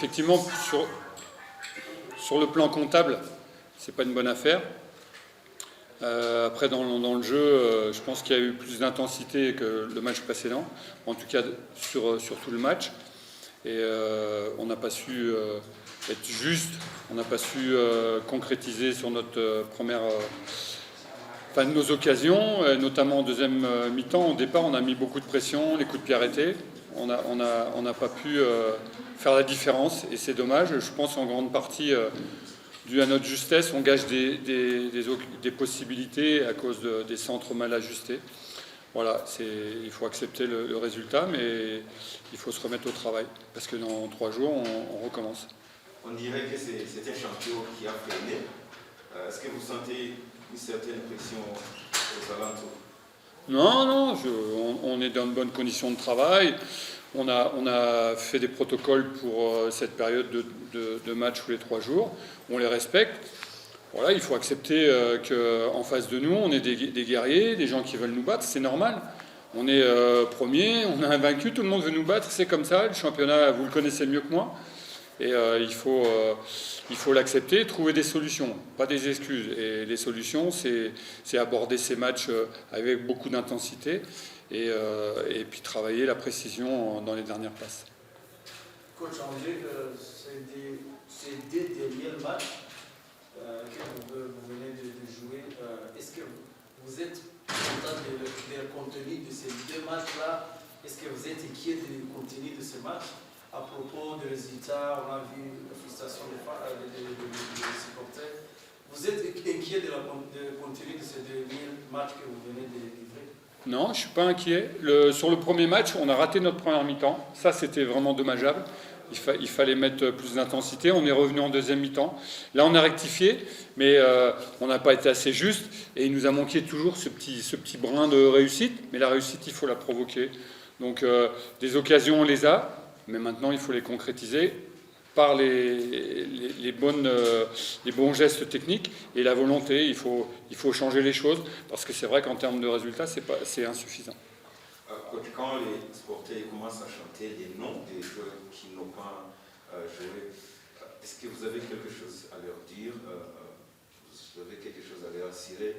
effectivement, sur le plan comptable, c'est pas une bonne affaire. Après, dans le jeu, je pense qu'il y a eu plus d'intensité que le match précédent, en tout cas sur tout le match. Et on n'a pas su être juste, on n'a pas su concrétiser sur notre nos occasions, notamment en deuxième mi-temps. Au départ, on a mis beaucoup de pression, les coups de pied arrêtés. On n'a pas pu faire la différence et c'est dommage. Je pense en grande partie dû à notre justesse, on gâche des possibilités à cause des centres mal ajustés. Voilà, il faut accepter le résultat, mais il faut se remettre au travail parce que dans 3 jours, on recommence. On dirait que c'est un champion qui a freiné. Est-ce que vous sentez une certaine pression aux alentours? Non, on est dans de bonnes conditions de travail. On a fait des protocoles pour cette période de match tous les 3 jours. On les respecte. Voilà, il faut accepter qu'en face de nous, on est des guerriers, des gens qui veulent nous battre. C'est normal. On est premier, on a invaincu, tout le monde veut nous battre. C'est comme ça. Le championnat, vous le connaissez mieux que moi. Et il faut l'accepter, trouver des solutions, pas des excuses. Et les solutions, c'est aborder ces matchs avec beaucoup d'intensité et puis travailler la précision dans les dernières passes. Coach, on dirait que c'est des derniers matchs que vous venez de jouer. Est-ce que vous êtes content du contenu de ces 2 matchs-là? Est-ce que vous êtes inquiet du contenu de ces matchs? À propos des résultats, on a vu la frustration des supporters. Vous êtes inquiet du contenu de ces derniers matchs que vous venez de livrer? Non, je ne suis pas inquiet. Sur le premier match, on a raté notre première mi-temps. Ça, c'était vraiment dommageable. Il fallait mettre plus d'intensité. On est revenu en deuxième mi-temps. Là, on a rectifié, mais on n'a pas été assez juste. Et il nous a manqué toujours ce petit brin de réussite. Mais la réussite, il faut la provoquer. Donc, des occasions, on les a. Mais maintenant, il faut les concrétiser par les bons gestes techniques et la volonté. Il faut changer les choses parce que c'est vrai qu'en termes de résultats, c'est insuffisant. Quand les sportifs commencent à chanter des noms des joueurs qui n'ont pas joué, est-ce que vous avez quelque chose à leur dire? Vous avez quelque chose à leur assurer?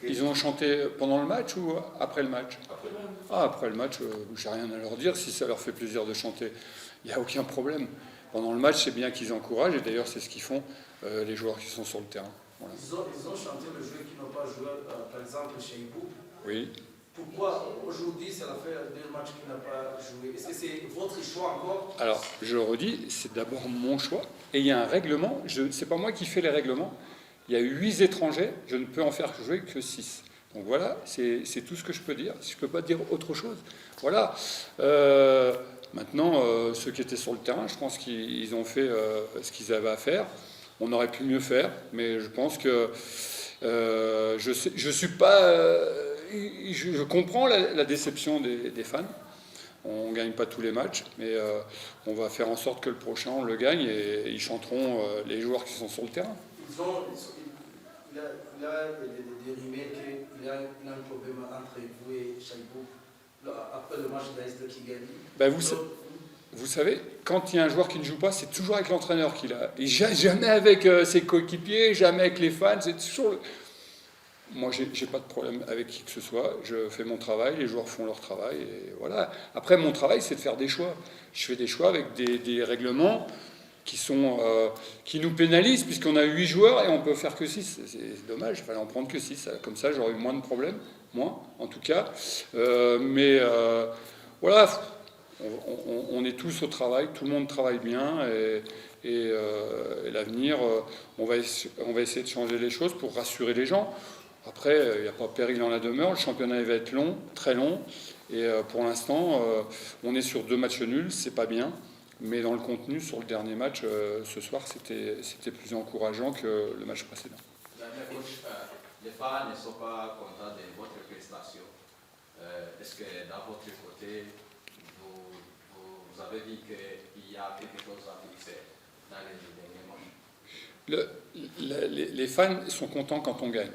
Ils ont chanté pendant le match ou après le match? Après le match. Après le match, j'ai rien à leur dire. Si ça leur fait plaisir de chanter, il n'y a aucun problème. Pendant le match, c'est bien qu'ils encouragent, et d'ailleurs, c'est ce qu'ils font, les joueurs qui sont sur le terrain. Voilà. Ils ont chanté le jeu qui n'ont pas joué, par exemple, chez Ibou. Oui. Pourquoi aujourd'hui, ça fait 2 matchs qu'il n'a pas joué? Est-ce que c'est votre choix encore? Alors, je redis, c'est d'abord mon choix, et il y a un règlement. C'est pas moi qui fais les règlements. Il y a 8 étrangers, je ne peux en faire jouer que 6. Donc voilà, c'est tout ce que je peux dire. Je ne peux pas dire autre chose. Voilà. Maintenant, ceux qui étaient sur le terrain, je pense qu'ils ont fait ce qu'ils avaient à faire. On aurait pu mieux faire, mais je pense que je suis pas. Je comprends la déception des fans. On ne gagne pas tous les matchs, mais on va faire en sorte que le prochain, on le gagne et ils chanteront les joueurs qui sont sur le terrain. Il a des rumeurs qu'il y a un problème entre vous et Chaibou après le match d'AS de Kigali. Ben vous savez, quand il y a un joueur qui ne joue pas, c'est toujours avec l'entraîneur qu'il a. Et jamais avec ses coéquipiers, jamais avec les fans. C'est toujours. Moi, j'ai pas de problème avec qui que ce soit. Je fais mon travail, les joueurs font leur travail. Et voilà. Après, mon travail, c'est de faire des choix. Je fais des choix avec des règlements qui nous pénalisent, puisqu'on a 8 joueurs et on peut faire que 6. C'est dommage, il fallait en prendre que 6. Comme ça, j'aurais eu moins de problèmes. Moins, en tout cas. Voilà. On est tous au travail, tout le monde travaille bien et l'avenir, on va essayer de changer les choses pour rassurer les gens. Après, il n'y a pas péril en la demeure, le championnat va être long, très long, et pour l'instant, on est sur 2 matchs nuls, c'est pas bien, mais dans le contenu, sur le dernier match, ce soir, c'était plus encourageant que le match précédent. Les fans ne sont pas contents de votre prestation. Est-ce que dans votre côté, vous avez dit qu'il y a quelque chose à fixer dans les derniers matchs? Les fans sont contents quand on gagne.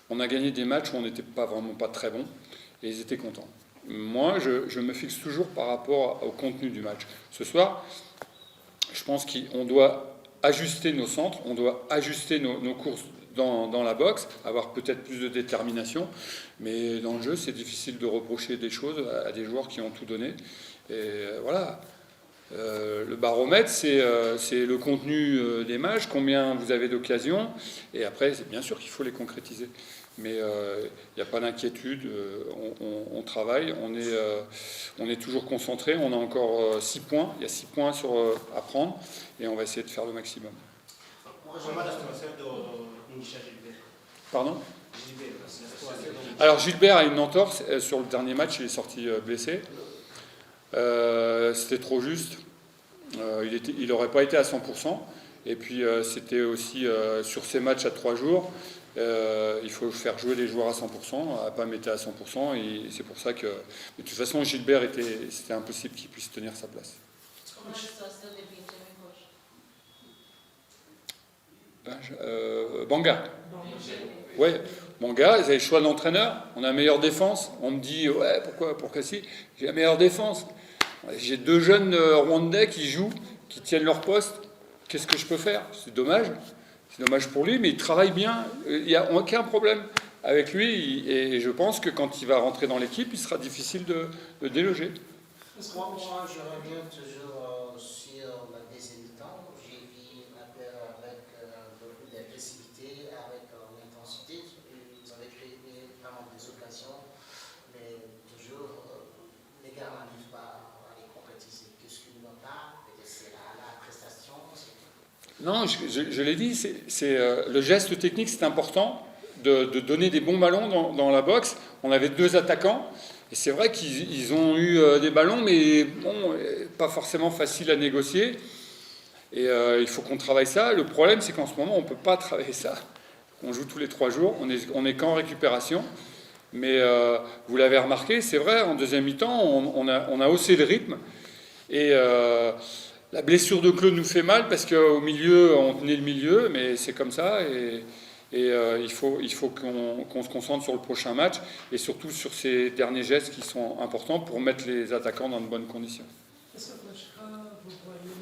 On a gagné des matchs où on n'était vraiment pas très bon, et ils étaient contents. Moi, je me fixe toujours par rapport au contenu du match. Ce soir, je pense qu'on doit ajuster nos centres, on doit ajuster nos courses dans la boxe, avoir peut-être plus de détermination, mais dans le jeu, c'est difficile de reprocher des choses à des joueurs qui ont tout donné. Et voilà. Le baromètre, c'est le contenu des matchs, combien vous avez d'occasions, et après, c'est bien sûr qu'il faut les concrétiser. Mais il n'y a pas d'inquiétude, on travaille, on est toujours concentré, on a encore 6 points, il y a 6 points à prendre, et on va essayer de faire le maximum. Pardon ? Alors Gilbert a une entorse, sur le dernier match, il est sorti blessé. C'était trop juste, il n'aurait pas été à 100%, et puis c'était aussi sur ces matchs à 3 jours, il faut faire jouer les joueurs à 100%, à pas mettre à 100%, et c'est pour ça que... Mais de toute façon, Gilbert, c'était impossible qu'il puisse tenir sa place. Banga. Ouais, Banga, ils avaient le choix de l'entraîneur, on a la meilleure défense, on me dit, ouais, pourquoi si, j'ai la meilleure défense. J'ai 2 jeunes Rwandais qui jouent, qui tiennent leur poste. Qu'est-ce que je peux faire ? C'est dommage. C'est dommage pour lui, mais il travaille bien. Il n'y a aucun problème avec lui. Et je pense que quand il va rentrer dans l'équipe, il sera difficile de déloger. Moi, je reviens toujours sur la deuxième temps. J'ai vu un peu avec beaucoup d'agressivité, avec l'intensité. Ils avaient créé vraiment des occasions, mais toujours les gars n'arrivent pas à les concrétiser. Qu'est-ce qu'ils n'ont pas? Peut-être c'est la prestation. Non, je l'ai dit, le geste technique, c'est important de donner des bons ballons dans la boxe. On avait 2 attaquants, et c'est vrai qu'ils ont eu des ballons, mais bon, pas forcément facile à négocier. Et il faut qu'on travaille ça. Le problème, c'est qu'en ce moment, on ne peut pas travailler ça. On joue tous les 3 jours, on est qu'en récupération. Mais vous l'avez remarqué, c'est vrai, en deuxième mi-temps, on a haussé le rythme. Et la blessure de Claude nous fait mal parce qu'au milieu, on tenait le milieu, mais c'est comme ça. Et il faut qu'on se concentre sur le prochain match et surtout sur ces derniers gestes qui sont importants pour mettre les attaquants dans de bonnes conditions. Est-ce que vous voyez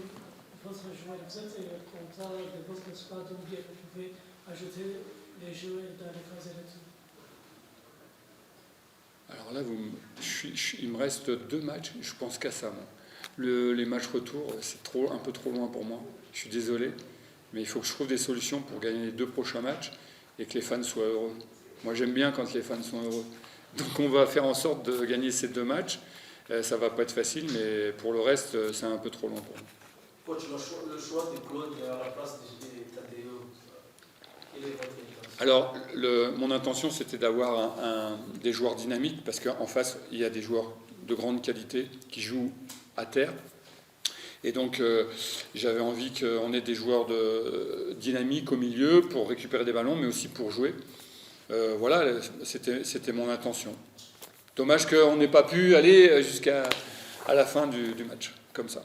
votre joueur, vous êtes content de votre squad ou bien vous pouvez ajouter les joueurs dans les phases électives? Alors là, il me reste 2 matchs, je pense qu'à ça. Les matchs retour, c'est un peu trop loin pour moi. Je suis désolé, mais il faut que je trouve des solutions pour gagner les 2 prochains matchs et que les fans soient heureux. Moi, j'aime bien quand les fans sont heureux. Donc on va faire en sorte de gagner ces 2 matchs. Ça va pas être facile, mais pour le reste, c'est un peu trop long pour nous. Coach, le choix de Claude à la place de Tadeo, quelle est votre intention? Alors, mon intention, c'était d'avoir des joueurs dynamiques, parce qu'en face, il y a des joueurs de grande qualité qui jouent à terre. Et donc, j'avais envie qu'on ait des joueurs dynamiques au milieu pour récupérer des ballons, mais aussi pour jouer. Voilà, c'était mon intention. Dommage qu'on n'ait pas pu aller jusqu'à la fin du match, comme ça.